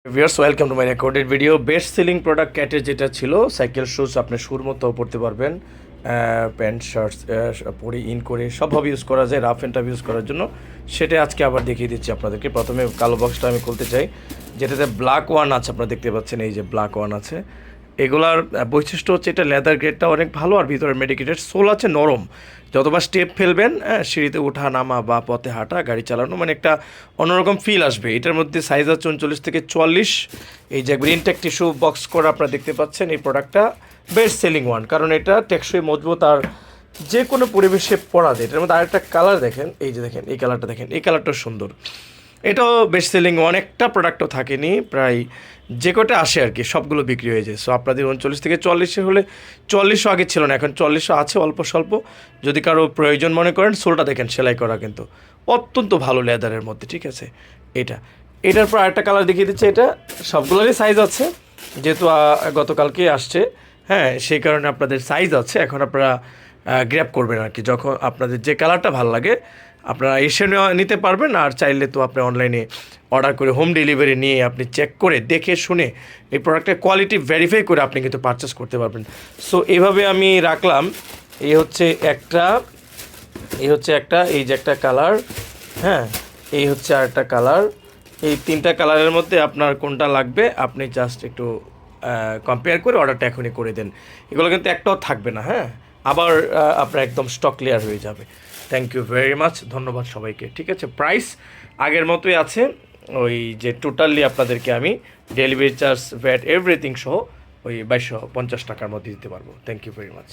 Viewers welcome to my recorded video. Best selling product ক্যাটের যেটা ছিল সাইকেল শুজ, আপনি শুর মতো পরতে পারবেন, প্যান্ট শার্টস পরে ইন করে সবভাবে ইউজ করা যায়, রাফ অ্যান্ড টাফ ইউজ করার জন্য। সেটা আজকে আবার দেখিয়ে দিচ্ছি আপনাদেরকে। প্রথমে কালো বক্সটা আমি খুলতে চাই, যেটাতে ব্ল্যাক ওয়ান আছে, আপনারা দেখতে পাচ্ছেন এই যে ব্ল্যাক ওয়ান আছে। এগুলার বৈশিষ্ট্য হচ্ছে এটা লেদার গ্রেডটা অনেক ভালো, আর ভিতরে মেডিকেটেড সোল আছে, নরম। যতবার স্টেপ ফেলবেন, সিঁড়িতে ওঠা নামা বা পথে হাঁটা, গাড়ি চালানো, মানে একটা অন্যরকম ফিল আসবে। এটার মধ্যে সাইজ আছে 39 থেকে 44। এই যে গ্রিন টেক টিস্যু বক্স করে আপনারা দেখতে পাচ্ছেন, এই প্রোডাক্টটা বেস্ট সেলিং ওয়ান, কারণ এটা টেকসই, মজবুত, আর যে কোনো পরিবেশে পরা যায়। এটার মধ্যে আরেকটা কালার দেখেন, এই যে দেখেন এই কালারটা, দেখেন এই কালারটাও সুন্দর। এটাও বেস্ট সেলিং, অনেকটা প্রোডাক্টও থাকেনি, প্রায় যে কটা আসে আর কি সবগুলো বিক্রি হয়ে যায়। সো আপনাদের 39 থেকে 40 হলে, 40 আগে ছিল না, এখন 40 আছে অল্প স্বল্প। যদি কারো প্রয়োজন মনে করেন, সোলটা দেখেন সেলাই করা, কিন্তু অত্যন্ত ভালো লেদারের মধ্যে, ঠিক আছে। এটার পর আরেকটা কালার দেখিয়ে দিচ্ছে। এটা সবগুলোরই সাইজ আছে, যেহেতু গতকালকে আসছে, হ্যাঁ, সেই কারণে আপনাদের সাইজ আছে। এখন আপনারা গ্র্যাব করবেন আর কি, যখন আপনাদের যে কালারটা ভালো লাগে আপনারা এসে নিতে পারবেন। আর চাইলে তো আপনি অনলাইনে অর্ডার করে হোম ডেলিভারি নিয়ে আপনি চেক করে দেখে শুনে এই প্রোডাক্টের কোয়ালিটি ভেরিফাই করে আপনি কিন্তু পারচেস করতে পারবেন। সো এইভাবে আমি রাখলাম। এই হচ্ছে একটা, এই যে একটা কালার, হ্যাঁ, এই হচ্ছে আরেকটা কালার। এই তিনটা কালারের মধ্যে আপনার কোনটা লাগবে আপনি জাস্ট একটু কম্পেয়ার করে অর্ডারটা এখনই করে দেন। এগুলো কিন্তু একটাও থাকবে না, হ্যাঁ, আবার আপনার একদম স্টক ক্লিয়ার হয়ে যাবে। থ্যাংক ইউ ভেরি মাচ, ধন্যবাদ সবাইকে। ঠিক আছে, প্রাইস আগের মতোই আছে। ওই যে টোটালি আপনাদেরকে আমি ডেলিভারি চার্জ, ভ্যাট, এভরিথিং সহ ওই 2250 টাকার মধ্যে দিতে পারবো। Thank you very much.